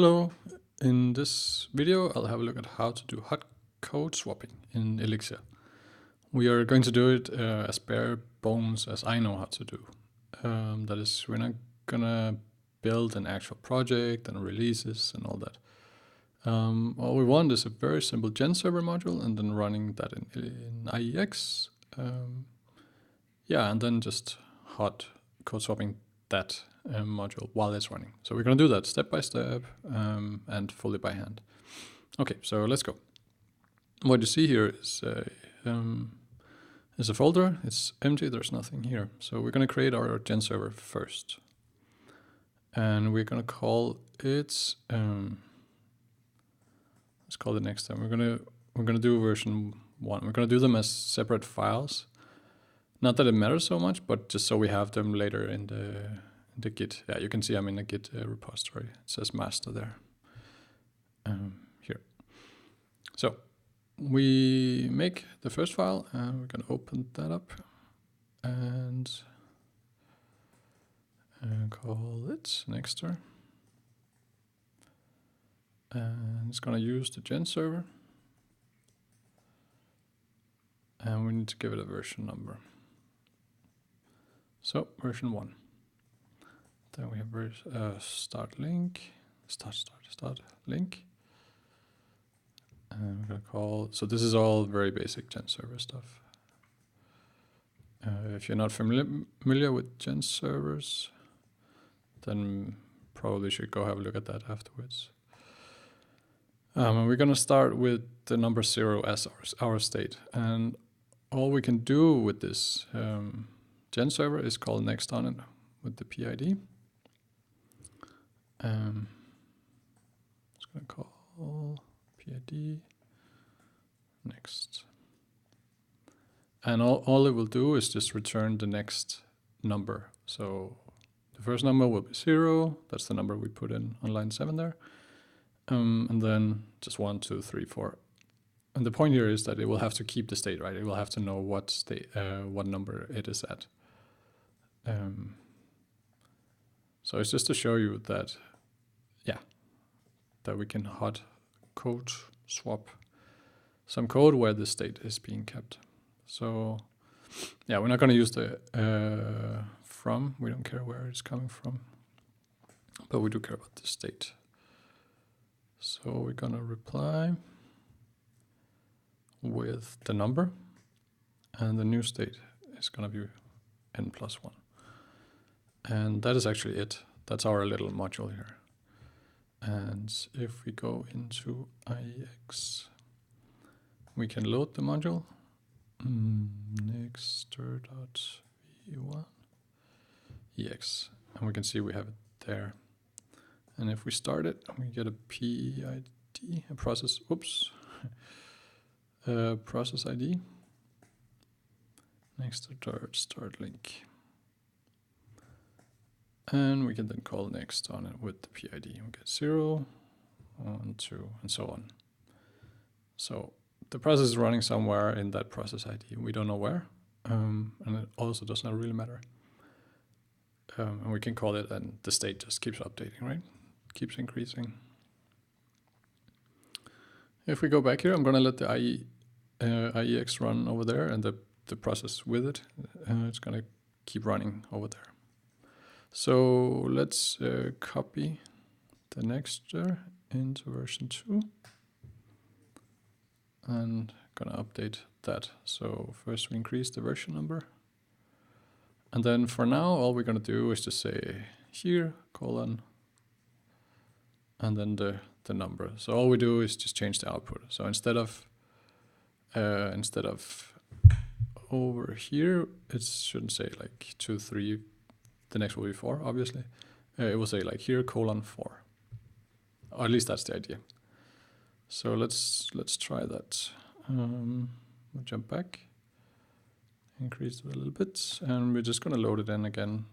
Hello, in this video I'll have a look at how to do hot code swapping in Elixir. We are going to do it as bare bones as I know how to do. That is, we're not gonna build an actual project and releases and all that. All we want is a very simple GenServer module and then running that in IEX. And then just hot code swapping that module while it's running. So we're going to do that step by step and fully by hand. Okay, so let's go. What you see here is a folder. It's empty. There's nothing here. So we're going to create our GenServer first, and we're going to call it. Let's call it next time. We're gonna do version 1. We're gonna do them as separate files. Not that it matters so much, but just so we have them later in the Git. Yeah, you can see I'm in the Git repository. It says master there. Here. So we make the first file, and we're gonna open that up and call it Nexter. And it's gonna use the GenServer. And we need to give it a version number. So version 1. Then we have start link, start link. And we're gonna call, so this is all very basic GenServer stuff. If you're not familiar with GenServers, then probably should go have a look at that afterwards. And we're gonna start with the number 0 as our state. And all we can do with this GenServer is call next on it with the PID. It's gonna call PID next. And all it will do is just return the next number. So the first number will be 0. That's the number we put in on line 7 there. And then just 1, 2, 3, 4. And the point here is that it will have to keep the state, right? It will have to know what state, what number it is at. So it's just to show you that, that we can hot code swap some code where the state is being kept. So we're not going to use the from. We don't care where it's coming from, but we do care about the state. So we're going to reply with the number, and the new state is going to be n+1. And that is actually it. That's our little module here. And if we go into IEX, we can load the module. Nexter.v1 EX. And we can see we have it there. And if we start it, we get a PID, a process, process ID, next start link. And we can then call next on it with the PID. We get 0, 1, 2, and so on. So the process is running somewhere in that process ID. We don't know where, and it also does not really matter. And we can call it, and the state just keeps updating, right? Keeps increasing. If we go back here, I'm going to let the IEX run over there, and the process with it, it's going to keep running over there. So let's copy the Nexter into version 2, and going to update that. So first we increase the version number, and then for now all we're going to do is just say here colon and then the number. So all we do is just change the output. So instead of over here, it shouldn't say like 2, 3. The next will be 4, obviously. It will say like here colon 4. Or at least that's the idea. So let's try that. We'll jump back, increase it a little bit, and we're just gonna load it in again.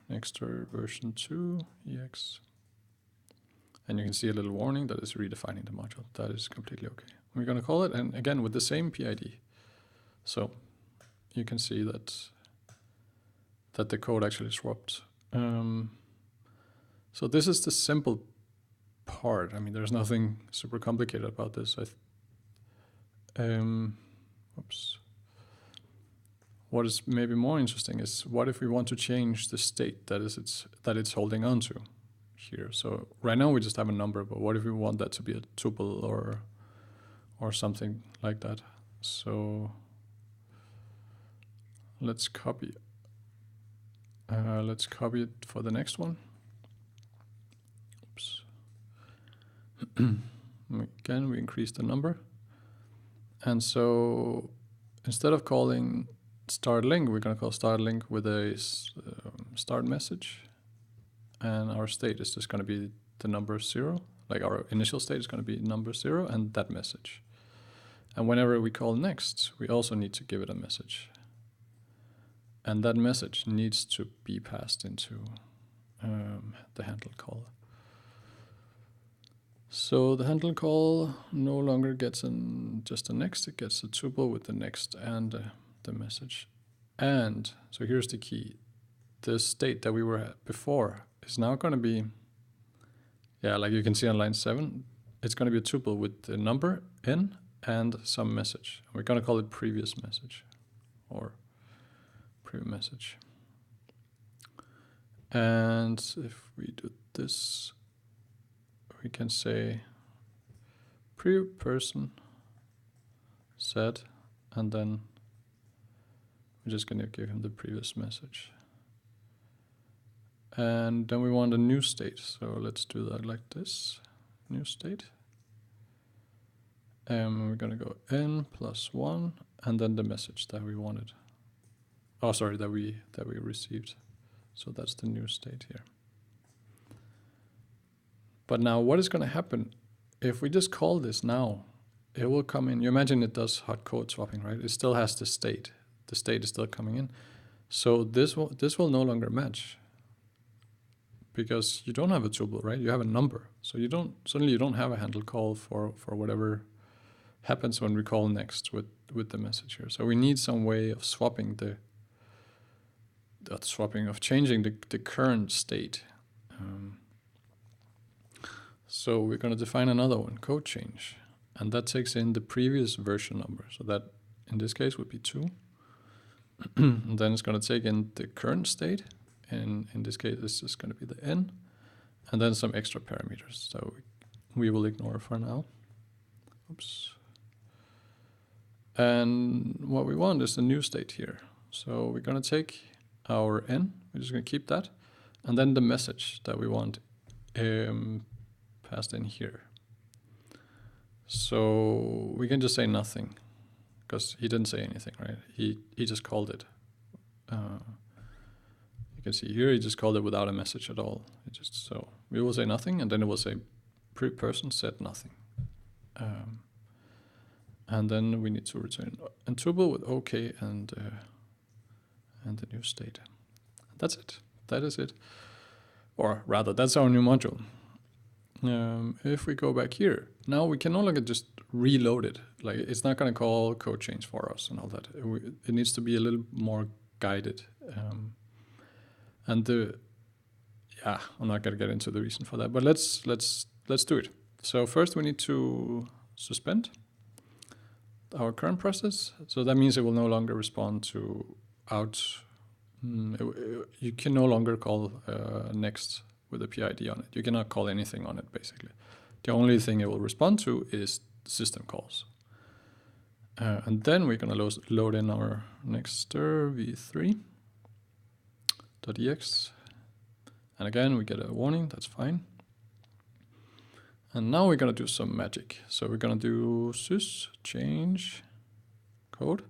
Nexter version 2 EX. And you can see a little warning that is redefining the module. That is completely okay. We're gonna call it, and again with the same PID. So you can see that the code actually swapped. So this is the simple part. I mean, there's nothing super complicated about this. Oops. What is maybe more interesting is what if we want to change the state that it's holding on to here. So right now we just have a number, but what if we want that to be a tuple or something like that? So let's copy. Let's copy it for the next one. Oops. Again, we increase the number. And so instead of calling start link, we're going to call start link with a start message. And our state is just going to be the number 0. Like our initial state is going to be number 0 and that message. And whenever we call next, we also need to give it a message. And that message needs to be passed into the handle call. So the handle call no longer gets just a next, it gets a tuple with the next and the message. And so here's the key. The state that we were at before is now going to be, like you can see on line 7, it's going to be a tuple with the number n and some message. We're going to call it previous message or previous message. And if we do this, we can say previous person set, and then we're just going to give him the previous message. And then we want a new state. So let's do that like this. New state. And we're going to go n plus 1 and then the message that we wanted. Oh, sorry, that we received. So that's the new state here. But now what is going to happen if we just call this now? It will come in. You imagine it does hot code swapping, right? It still has the state. The state is still coming in. So this will no longer match because you don't have a tuple, right? You have a number. So you don't have a handle call for whatever happens when we call next with the message here. So we need some way of swapping changing the current state. So we're going to define another one, code change, and that takes in the previous version number. So that in this case would be 2. And then it's going to take in the current state. And in this case, this is going to be the n, and then some extra parameters. So we will ignore for now. Oops. And what we want is the new state here. So we're going to take our n, we're just going to keep that, and then the message that we want passed in here. So we can just say nothing because he didn't say anything, right? He just called it. You can see here he just called it without a message at all. So we will say nothing, and then it will say person said nothing. And then we need to return a tuple with OK and the new state. That's it. That is it. Or rather, that's our new module. If we go back here, now we can no longer just reload it. Like it's not going to call code change for us and all that. It needs to be a little more guided. And I'm not going to get into the reason for that, but let's do it. So first we need to suspend our current process. So that means it will no longer respond to out. You can no longer call next with a PID on it. You cannot call anything on it, basically. The only thing it will respond to is system calls. And then we're going to load in our nextster v3.ex. And again, we get a warning, that's fine. And now we're going to do some magic. So we're going to do sys change code.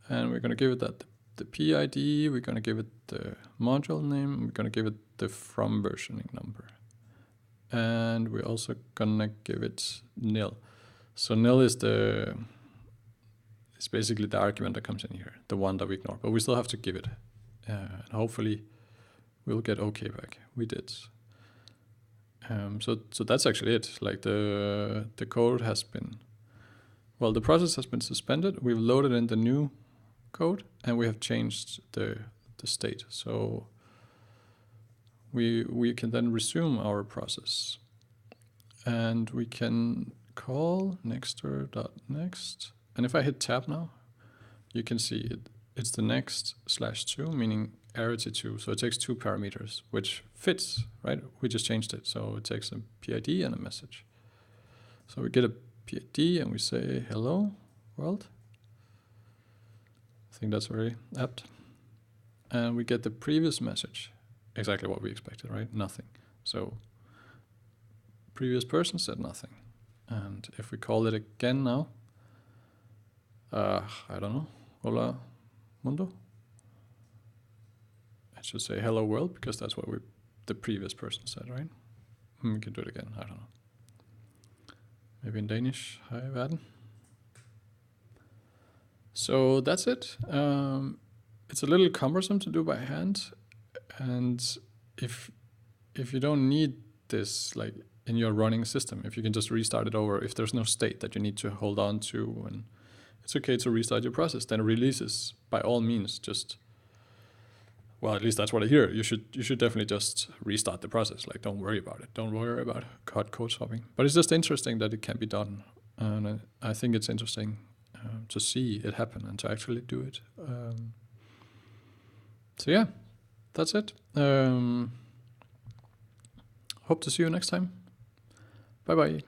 And we're going to give it the PID, we're going to give it the module name, we're going to give it the from versioning number. And we're also going to give it nil. So nil is basically the argument that comes in here, the one that we ignore. But we still have to give it. And hopefully we'll get OK back. We did. So that's actually it. Like the code has been, the process has been suspended. We've loaded in the new code and we have changed the state. So we can then resume our process. And we can call nexter.next. And if I hit tab now, you can see it's the next/2, meaning arity 2. So it takes 2 parameters, which fits, right? We just changed it. So it takes a PID and a message. So we get a PID and we say, hello, world. I think that's very apt. And we get the previous message, exactly what we expected, right? Nothing. So previous person said nothing. And if we call it again now, I don't know, hola mundo. It should say hello world, because that's what the previous person said, right? We can do it again, I don't know. Maybe in Danish, hej verden. So that's it. It's a little cumbersome to do by hand, and if you don't need this like in your running system, if you can just restart it over, if there's no state that you need to hold on to, and it's okay to restart your process, then releases by all means just, well, at least that's what I hear. You should definitely just restart the process. Like, don't worry about it. Don't worry about code swapping. But it's just interesting that it can be done, and I think it's interesting to see it happen and to actually do it. So yeah, that's it. Hope to see you next time. Bye bye.